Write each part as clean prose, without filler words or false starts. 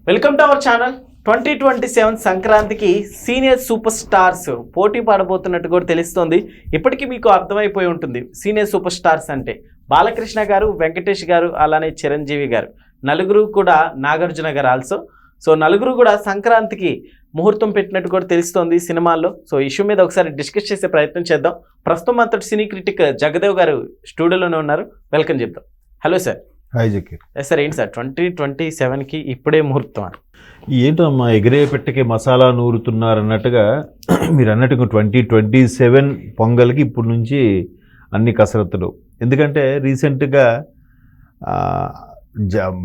Welcome to our channel. 2027 సంక్రాంతికి senior super stars పోటీ పడబోతున్నట్టు కూడా తెలుస్తోంది. ఇప్పటికీ మీకు అర్థమైపోయి ఉంటుంది సీనియర్ సూపర్ స్టార్స్ అంటే బాలకృష్ణ గారు, వెంకటేష్ గారు, అలానే చిరంజీవి గారు, నలుగురు కూడా నాగార్జున గారు ఆల్సో. సో నలుగురు కూడా సంక్రాంతికి ముహూర్తం పెట్టినట్టు కూడా తెలుస్తోంది సినిమాల్లో. సో ఇష్యూ మీద ఒకసారి డిస్కస్ చేసే ప్రయత్నం చేద్దాం. ప్రస్తుతం అంతటి సినీ క్రిటిక్ జగదేవ్ గారు స్టూడియోలోనే ఉన్నారు. వెల్కమ్ చెప్దాం. Hello sir. Hi Zakir. Sir ఏంటి సార్ 2027కి ఇప్పుడే ముహూర్తం? ఏంటమ్మా ఎగిరే పెట్టకే మసాలా నూరుతున్నారు అన్నట్టుగా మీరు అన్నట్టుగా 2027 పొంగల్కి ఇప్పుడు నుంచి అన్ని కసరత్తులు. ఎందుకంటే రీసెంట్గా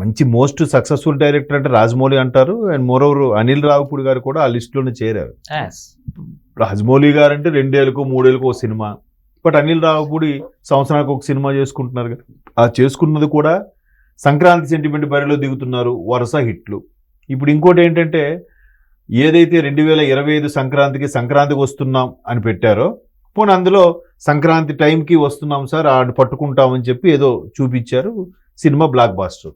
మంచి మోస్ట్ సక్సెస్ఫుల్ డైరెక్టర్ అంటే రాజమౌళి అంటారు. అండ్ మోరోవర్ అనిల్ రావిపూడి గారు కూడా ఆ లిస్టులోనే చేరారు. రాజమౌళి గారు అంటే 2 ఏళ్ళకు 3 ఏళ్ళకు ఒక సినిమా, బట్ అనిల్ రావిపూడి సంవత్సరానికి ఒక సినిమా చేసుకుంటున్నారు కదా. ఆ చేసుకున్నది కూడా సంక్రాంతి సెంటిమెంట్ బరిలో దిగుతున్నారు, వరుస హిట్లు. ఇప్పుడు ఇంకోటి ఏంటంటే ఏదైతే 2025 సంక్రాంతికి వస్తున్నాం అని పెట్టారో, పోనీ అందులో సంక్రాంతి టైంకి వస్తున్నాం సార్ ఆడు పట్టుకుంటామని చెప్పి ఏదో చూపించారు. Cinema blockbuster.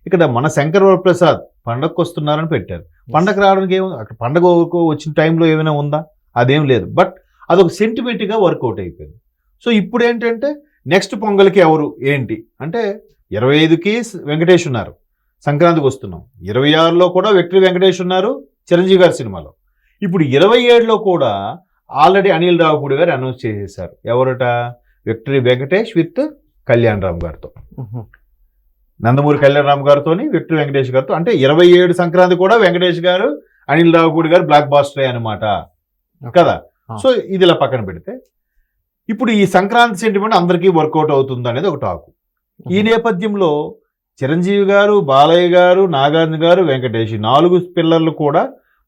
ఇక్కడ మన శంకర్ వరప్రసాద్ పండగకు వస్తున్నారని పెట్టారు. పండగ రావడానికి ఏముంది, అక్కడ పండగ వచ్చిన టైంలో ఏమైనా ఉందా? అదేం లేదు. బట్ అదొక సెంటిమెంట్గా వర్కౌట్ అయిపోయింది. సో ఇప్పుడు ఏంటంటే నెక్స్ట్ పొంగల్కి ఎవరు ఏంటి అంటే 25కి వెంకటేష్ ఉన్నారు, సంక్రాంతికి వస్తున్నాం. 26లో కూడా విక్టరీ వెంకటేష్ ఉన్నారు చిరంజీవి గారి సినిమాలో. ఇప్పుడు 27లో కూడా ఆల్రెడీ అనిల్ రావిపూడి గారు అనౌన్స్ చేసేసారు. ఎవరట? విక్టరీ వెంకటేష్ విత్ కళ్యాణ్ రామ్ గారితో, నందమూరి కళ్యాణ్ రామ్ గారితో, విక్టరీ వెంకటేష్ గారితో. అంటే 27 సంక్రాంతి కూడా వెంకటేష్ గారు, అనిల్ రావిపూడి గారు బ్లాక్ బాస్టరే అనమాట కదా. సో ఇది ఇలా పక్కన పెడితే ఇప్పుడు ఈ సంక్రాంతి సెంటిమెంట్ అందరికీ వర్కౌట్ అవుతుంది అనేది ఒక టాకు. ఈ నేపథ్యంలో చిరంజీవి గారు, బాలయ్య గారు, నాగార్జున గారు, వెంకటేష్ 4 పిల్లర్లు కూడా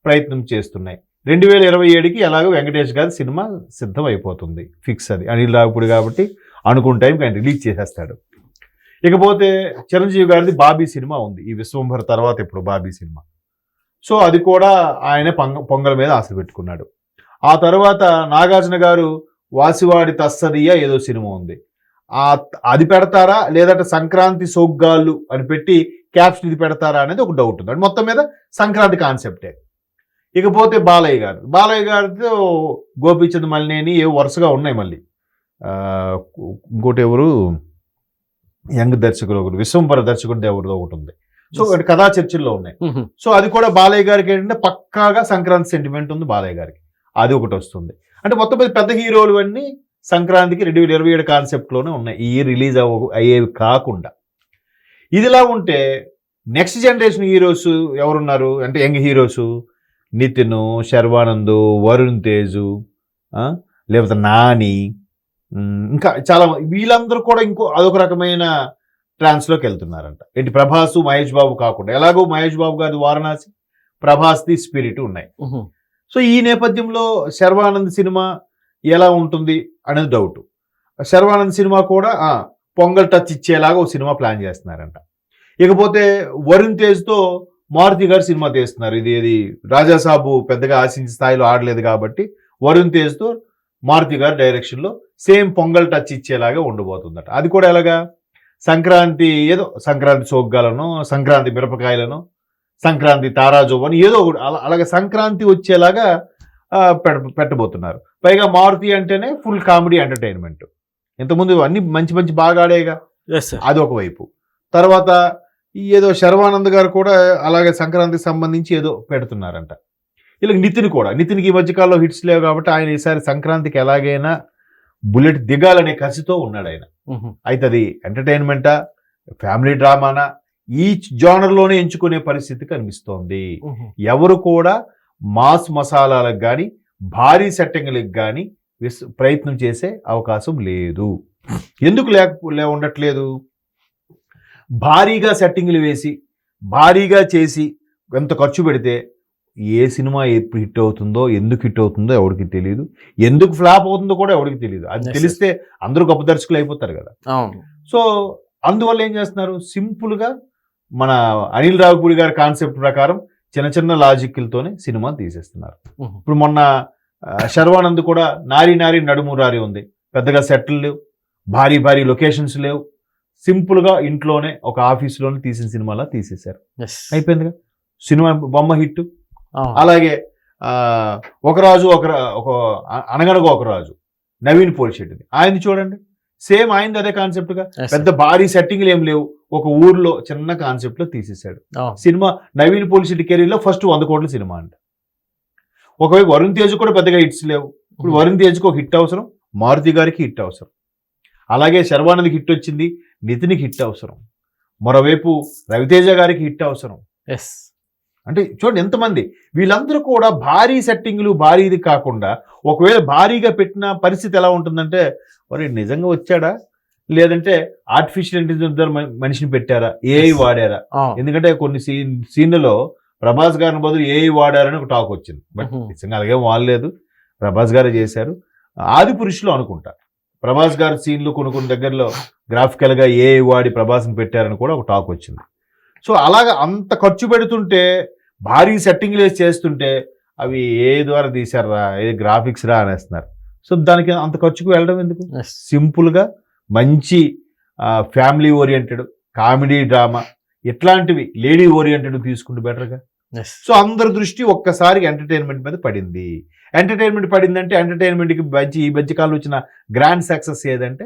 ప్రయత్నం చేస్తున్నాయి. 2027కి ఎలాగో వెంకటేష్ గారి సినిమా సిద్ధం అయిపోతుంది, ఫిక్స్. అది అనిల్ రావిపూడి కాబట్టి అనుకున్న టైంకి ఆయన రిలీజ్ చేసేస్తాడు. ఇకపోతే చిరంజీవి గారిది బాబీ సినిమా ఉంది, ఈ విశ్వంభర్ తర్వాత ఇప్పుడు బాబీ సినిమా. సో అది కూడా ఆయన పొంగల్ మీద ఆశ పెట్టుకున్నాడు. ఆ తర్వాత నాగార్జున గారు వాసివాడి తస్సదియ ఏదో సినిమా ఉంది, అది పెడతారా లేదంటే సంక్రాంతి సోగ్గాళ్ళు అని పెట్టి క్యాప్షన్ ఇది పెడతారా అనేది ఒక డౌట్ ఉంది. మొత్తం మీద సంక్రాంతి కాన్సెప్టే. ఇకపోతే బాలయ్య గారితో గోపీచంద్ మలినేని ఏవో వరుసగా ఉన్నాయి. మళ్ళీ ఇంకోటి ఎవరు యంగ్ దర్శకుడు ఒకరు, విశ్వంభర దర్శకుడు ఎవరిదో ఒకటి ఉంది. సో కథా చర్చల్లో ఉన్నాయి. సో అది కూడా బాలయ్య గారికి ఏంటంటే పక్కాగా సంక్రాంతి సెంటిమెంట్ ఉంది బాలయ్య గారికి, అది ఒకటి వస్తుంది. అంటే మొత్తం మీద పెద్ద హీరోలు అన్నీ సంక్రాంతికి 2027 కాన్సెప్ట్లోనే ఉన్నాయి, ఈ రిలీజ్ అయ్యేవి కాకుండా. ఇదిలా ఉంటే నెక్స్ట్ జనరేషన్ హీరోస్ ఎవరున్నారు అంటే యంగ్ హీరోస్ నితిన్, శర్వానంద్, వరుణ్ తేజ్, లేకపోతే నాని, ఇంకా చాలా వీళ్ళందరూ కూడా ఇంకో అదొక రకమైన ట్రాన్స్లోకి వెళ్తున్నారంట. ఏంటి ప్రభాస్, మహేష్ బాబు కాకుండా. ఎలాగో మహేష్ బాబు గారి వారణాసి, ప్రభాస్ది స్పిరిట్ ఉన్నాయి. సో ఈ నేపథ్యంలో శర్వానంద్ సినిమా ఎలా ఉంటుంది అనేది డౌట్. శర్వానంద్ సినిమా కూడా పొంగల్ టచ్ ఇచ్చేలాగా ఒక సినిమా ప్లాన్ చేస్తున్నారంట. ఇకపోతే వరుణ్ తేజ్తో మారుతి గారు సినిమా తీస్తున్నారు. ఇది రాజాసాబు పెద్దగా ఆశించిన స్థాయిలో ఆడలేదు కాబట్టి వరుణ్ తేజ్తో మారుతి గారు డైరెక్షన్లో సేమ్ పొంగల్ టచ్ ఇచ్చేలాగా ఉండబోతుందట. అది కూడా ఎలాగా సంక్రాంతి ఏదో సంక్రాంతి సోగ్గాలను, సంక్రాంతి మిరపకాయలను, సంక్రాంతి తారాజోవని ఏదో ఒకటి అలాగే సంక్రాంతి వచ్చేలాగా పెట్టబోతున్నారు. పైగా మారుతి అంటేనే ఫుల్ కామెడీ ఎంటర్టైన్మెంట్. ఇంతకుముందు అన్ని మంచి బాగా ఆడేగా, అది ఒకవైపు. తర్వాత ఏదో శర్వానంద్ గారు కూడా అలాగే సంక్రాంతికి సంబంధించి ఏదో పెడుతున్నారంట. ఇలా నితిన్కి ఈ మధ్యకాలంలో హిట్స్ లేవు కాబట్టి ఆయన ఈసారి సంక్రాంతికి ఎలాగైనా బుల్లెట్ దిగాలనే కసితో ఉన్నాడు ఆయన. అయితే అది ఎంటర్టైన్మెంటా, ఫ్యామిలీ డ్రామానా, ఈ జానర్లోనే ఎంచుకునే పరిస్థితి కనిపిస్తోంది. ఎవరు కూడా మాస్ మసాలాలకు కానీ భారీ సెట్టింగ్లకు కానీ ప్రయత్నం చేసే అవకాశం లేదు. ఎందుకు ఉండట్లేదు? భారీగా సెట్టింగ్లు వేసి భారీగా చేసి ఎంత ఖర్చు పెడితే ఏ సినిమా ఎప్పుడు హిట్ అవుతుందో, ఎందుకు హిట్ అవుతుందో ఎవరికి తెలియదు, ఎందుకు ఫ్లాప్ అవుతుందో కూడా ఎవరికి తెలియదు. అది తెలిస్తే అందరూ గొప్ప దర్శకులు అయిపోతారు కదా. సో అందువల్ల ఏం చేస్తున్నారు, సింపుల్గా మన అనిల్ రావిపూడి గారి కాన్సెప్ట్ ప్రకారం చిన్న లాజిక్లతోనే సినిమా తీసేస్తున్నారు. ఇప్పుడు మొన్న శర్వానంద్ కూడా నారి నడుమురారి ఉంది, పెద్దగా సెటిల్ లేవు, భారీ లొకేషన్స్ లేవు, సింపుల్గా ఇంట్లోనే ఒక ఆఫీస్లోనే తీసిన సినిమాలా తీసేశారు. అయిపోయిందిగా. సినిమా బొమ్మ హిట్. అవును. అలాగే ఒక అనగనగా ఒక రాజు నవీన్ పోలిశెట్టిది, ఆయన్ని చూడండి, సేమ్ ఆయనది అదే కాన్సెప్ట్ గా, Yes, పెద్ద భారీ సెట్టింగ్లు ఏం లేవు, ఒక ఊర్లో చిన్న కాన్సెప్ట్ లో తీసేశాడు అవును. సినిమా. నవీన్ పోలిశెట్టి కెరీర్ లో ఫస్ట్ 100 కోట్ల సినిమా అంట. ఒకవైపు వరుణ్ తేజ్ కూడా పెద్దగా హిట్స్ లేవు. ఇప్పుడు వరుణ్ తేజ్కి ఒక హిట్ అవసరం, మారుతి గారికి హిట్ అవసరం, అలాగే శర్వానంద్కి హిట్ వచ్చింది, నితిన్కి హిట్ అవసరం, మరోవైపు రవితేజ గారికి హిట్ అవసరం. Yes. అంటే చూడండి ఎంతమంది, వీళ్ళందరూ కూడా భారీ సెట్టింగ్లు, భారీది కాకుండా ఒకవేళ భారీగా పెట్టిన పరిస్థితి ఎలా ఉంటుందంటే, మరి నిజంగా వచ్చాడా లేదంటే ఆర్టిఫిషియల్ ఇంటెలిజెన్స్ మనిషిని పెట్టారా, ఏఐ వాడారా? అవును. ఎందుకంటే కొన్ని సీన్లలో ప్రభాస్ గారిని బదులు ఏఐ వాడారని ఒక టాక్ వచ్చింది. బట్ నిజంగా అలాగే వాడలేదు, ప్రభాస్ గారే చేశారు. ఆది పురుషులు అనుకుంటా ప్రభాస్ గారి సీన్లు కొన్ని దగ్గరలో గ్రాఫికల్ గా ఏఐ వాడి ప్రభాస్ని పెట్టారని కూడా ఒక టాక్ వచ్చింది. సో అలాగా అంత ఖర్చు పెడుతుంటే, భారీ సెట్టింగ్లు వేసి చేస్తుంటే, అవి ఏ ద్వారా తీశారా, ఏ గ్రాఫిక్స్ రా అనేస్తున్నారు. సో దానికి అంత ఖర్చుకు వెళ్ళడం ఎందుకు? Yes. సింపుల్గా మంచి ఫ్యామిలీ ఓరియంటెడ్ కామెడీ డ్రామా ఇట్లాంటివి లేడీ ఓరియంటెడ్ తీసుకుంటే బెటర్గా. Yes. సో అందరి దృష్టి ఒక్కసారి ఎంటర్టైన్మెంట్ మీద పడింది. ఎంటర్టైన్మెంట్ పడిందంటే ఎంటర్టైన్మెంట్కి ఈ మధ్యకాలంలో వచ్చిన గ్రాండ్ సక్సెస్ ఏదంటే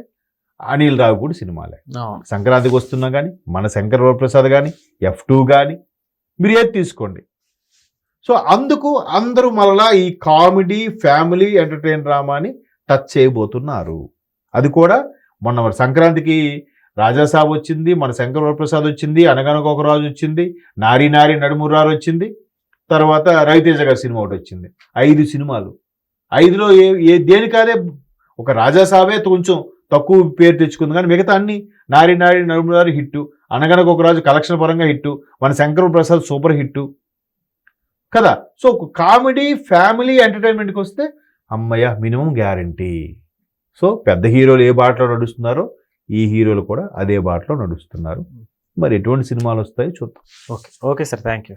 అనిల్ రావిపూడి సినిమాలే. అవును. సంక్రాంతికి వస్తున్నా కానీ, మన శంకర్ వరప్రసాద్ కానీ, F2 కానీ, మీరు ఏది తీసుకోండి. సో అందుకు అందరూ మళ్ళా ఈ కామెడీ ఫ్యామిలీ ఎంటర్టైన్ డ్రామాని టచ్ చేయబోతున్నారు. అది కూడా మొన్న సంక్రాంతికి రాజాసాబ్ వచ్చింది, మన శంకర్ వరప్రసాద్ వచ్చింది, అనగనగా ఒక రాజు వచ్చింది, నారీ నారీ నడుమురారు వచ్చింది, తర్వాత రవితేజ గారి సినిమా ఒకటి వచ్చింది. 5 సినిమాలు. 5లో దేనికాదే ఒక రాజాసాబే కొంచెం తక్కువ పేరు తెచ్చుకుంది, కానీ మిగతా అన్ని నారీ నారీ నడుమురారు హిట్టు, అనగనగా ఒక రాజు కలెక్షన్ పరంగా హిట్టు, మన శంకర్ ప్రసాద్ సూపర్ హిట్టు కదా. సో కామెడీ ఫ్యామిలీ ఎంటర్టైన్మెంట్కి వస్తే అమ్మయ్య మినిమం గ్యారంటీ. సో పెద్ద హీరోలు ఏ బాటలో నడుస్తున్నారో ఈ హీరోలు కూడా అదే బాటలో నడుస్తున్నారు. మరి ఎటువంటి సినిమాలు వస్తాయో చూద్దాం. Okay sir, thank you.